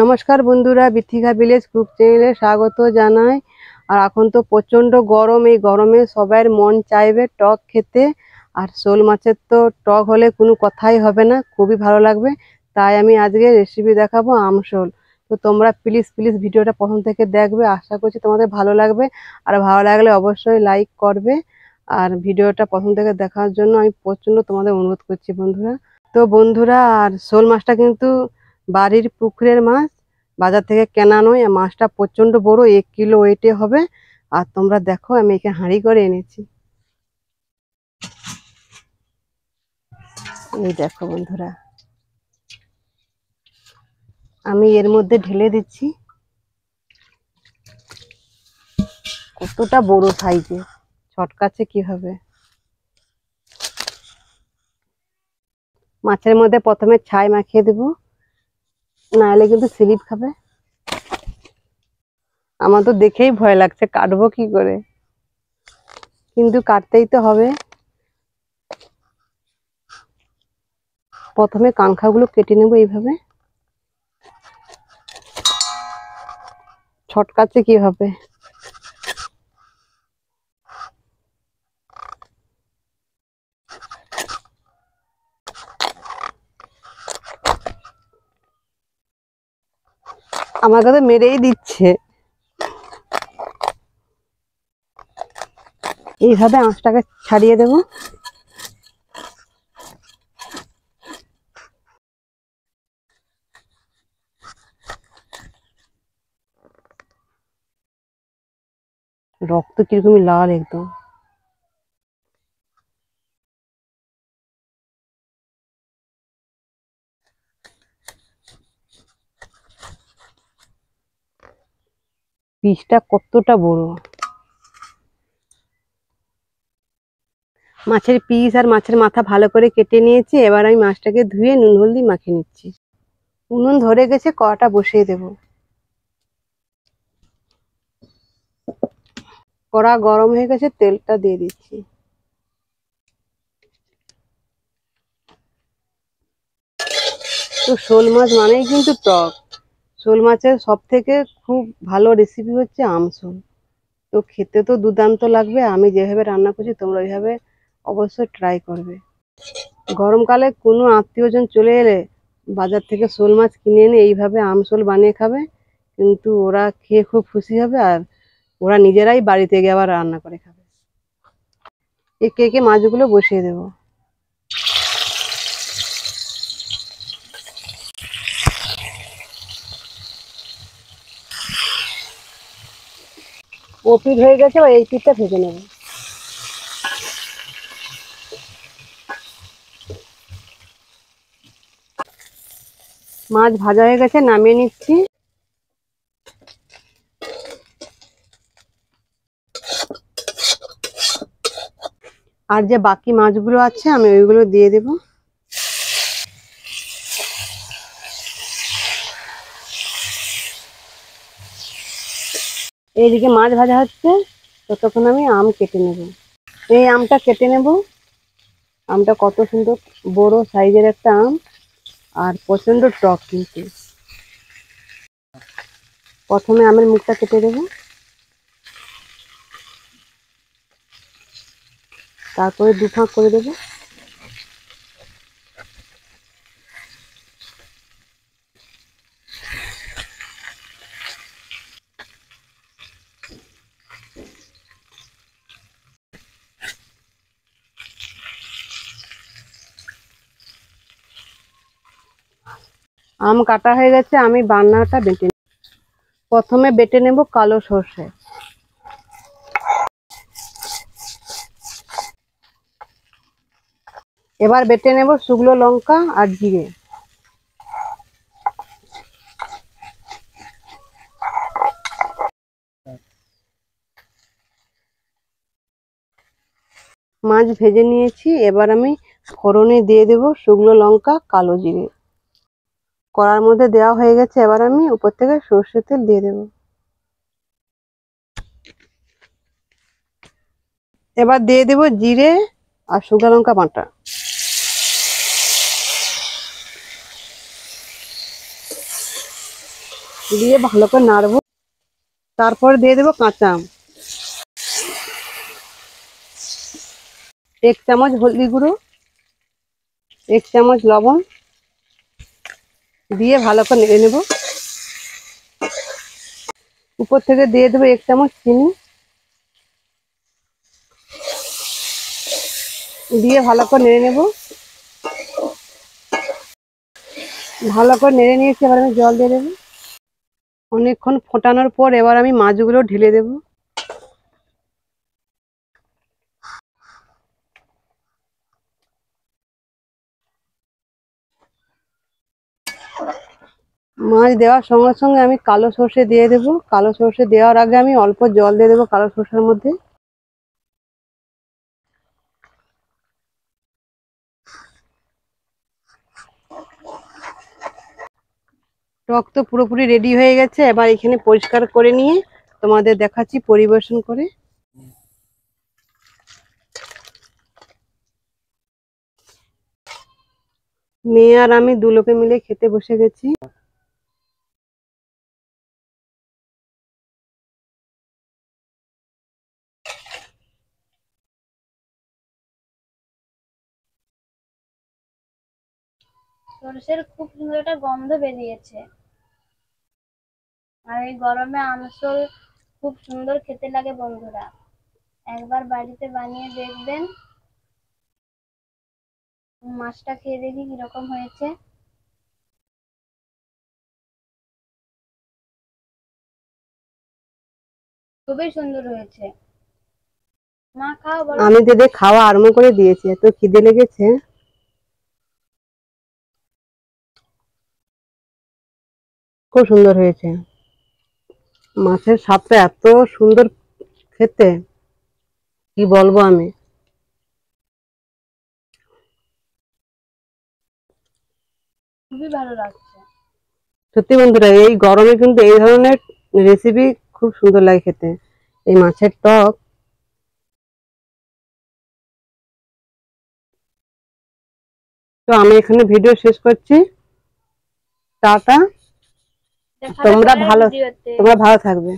नमस्कार बंधुरा बिथिका village cook चैनेले स्वागत जानाई। और এখন তো প্রচন্ড গরম, এই গরমে সবার মন চাইবে টক খেতে। আর শোল মাছের তো টক হলে কোনো কথাই হবে না, খুবই ভালো লাগবে। তাই আমি আজকে রেসিপি দেখাবো আমশোল। তো তোমরা প্লিজ প্লিজ ভিডিওটা প্রথম থেকে দেখবে, আশা করছি তোমাদের ভালো লাগবে। আর ভালো লাগলে অবশ্যই লাইক করবে। আর ভিডিওটা প্রথম থেকে দেখার জন্য আমি প্রচন্ড তোমাদের অনুরোধ করছি বন্ধুরা। তো বন্ধুরা, আর শোল মাছটা কিন্তু বাড়ির পুকুরের মাছ, বাজার থেকে কেনা নয়। আর মাছটা প্রচন্ড বড়, 1 কিলো ওয়েটে হবে। আর তোমরা দেখো আমি এখানে হাঁড়ি করে এনেছি। এই দেখো বন্ধুরা, আমি এর মধ্যে ঢেলে দিচ্ছি। কতটা বড় সাইজে, ছটকাচ্ছে কিভাবে। মাছের মধ্যে প্রথমে ছাই মাখিয়ে দেবো, নাহলে কিন্তু স্লিপ খাবে। আমার তো দেখেই ভয় লাগছে, কাটবো কি করে, কিন্তু কাটতেই তো হবে। প্রথমে কানখাগুলো কেটে নেবো এইভাবে। ছটকাচ্ছে কিভাবে। আমাকে তো মেরেই দিচ্ছে। এইভাবে আঁশটাকে ছাড়িয়ে দেবো। রক্ত কিরকমই লাল একদম। পিসটা কতটা বড়। মাছের পিস আর মাছের মাথা ভালো করে কেটে নিয়েছি। এবার আমি মাছটাকে ধুয়ে নুন হলদি মাখিয়ে নিচ্ছি। উনুন ধরে গেছে, কড়াটা বসিয়ে দেব। কড়া গরম হয়ে গেছে, তেলটা দিয়ে দিচ্ছি। তো শোল মাছ মানেই কিন্তু টক। শোল মাছের সব থেকে খুব ভালো রেসিপি হচ্ছে আমশোল। তো খেতে তো দুর্দান্ত লাগবে। আমি যেভাবে রান্না করছি তোমরা ওইভাবে অবশ্যই ট্রাই করবে। গরমকালে কোনো আত্মীয়জন চলে এলে বাজার থেকে শোল মাছ কিনে এনে এইভাবে আমশোল বানিয়ে খাবে, কিন্তু ওরা খেয়ে খুব খুশি হবে। আর ওরা নিজেরাই বাড়িতে গিয়ে আবার রান্না করে খাবে। একে একে মাছগুলো বসিয়ে দেবো। ও পিঠ হয়ে গেছে, বা এই পিঠটা ভেজে নেব। মাছ ভাজা হয়ে গেছে, নামিয়ে নিচ্ছি। আর যে বাকি মাছগুলো আছে আমি ওইগুলো দিয়ে দেব। এইদিকে মাছ ভাজা হচ্ছে, ততক্ষণ আমি আম কেটে নেব। এই আমটা কেটে নেব। আমটা কত সুন্দর বড় সাইজের একটা আম, আর প্রচন্ড টক কিন্তু। প্রথমে আমের মুখটা কেটে দেবো, তারপরে দু ফাঁক করে দেবো। আম কাটা হয়ে গেছে, আমি বান্নাটা বেটে নেব। প্রথমে বেটে নেব কালো সর্ষে। এবার বেটে নেব শুকনো লঙ্কা আর জিরে। মাছ ভেজে নিয়েছি, এবার আমি ফোড়নে দিয়ে দেব শুকনো লঙ্কা, কালো জিরে। কড়ার মধ্যে দেওয়া হয়ে গেছে, এবার আমি উপর থেকে সর্ষের তেল দিয়ে দেব। এবার দিয়ে দেব জিরে আর শুকনো লঙ্কা বাটা। দিয়ে ভালো করে নাড়বো। তারপর দিয়ে দেবো কাঁচা আম, 1 চামচ হলদি গুঁড়ো, 1 চামচ লবণ দিয়ে ভালো করে নেড়ে নেব। উপর থেকে দিয়ে দেবো 1 চামচ চিনি, দিয়ে ভালো করে নেড়ে নেব। ভালো করে নেড়ে নিয়েছি, এবার আমি জল দিয়ে দেবো। অনেকক্ষণ ফোটানোর পর এবার আমি মাছগুলো ঢেলে দেব। মাছ দেওয়ার সঙ্গে সঙ্গে আমি কালো সর্ষে দিয়ে দেবো। কালো সর্ষে দেওয়ার আগে আমি অল্প জল দিয়ে দেবো কালো সর্ষের মধ্যে। টক তো পুরোপুরি রেডি হয়ে গেছে। এবার এখানে পরিষ্কার করে নিয়ে তোমাদের দেখাচ্ছি পরিবেশন করে। মেয়ে আর আমি 2 লোকে মিলে খেতে বসে গেছি। সরষের খুব সুন্দর একটা গন্ধ বেরিয়েছে। আর এই গরমে আমসল খুব সুন্দর খেতে লাগে বন্ধুরা, একবার বাড়িতে বানিয়ে দেখবেন। মাছটা খেয়ে দেখি কিরকম হয়েছে। খুবই সুন্দর হয়েছে। মা খাও বলো। আমি দিদি খাওয়া আরম্ভ করে দিয়েছি, এত খিদে লেগেছে। খুব সুন্দর হয়েছে। মাছের স্বাদটা এত সুন্দর খেতে, কি বলবো আমি। খুবই ভালো লাগছে। সত্যি বন্ধুরা, এই গরমে কিন্তু এই ধরনের রেসিপি খুব সুন্দর লাগে খেতে। এই মাছের টক। তো আমি এখানে ভিডিও শেষ করছি। টাটা। দেখা হবে পরের ভিডিওতে। তোমরা ভালো থাকবে।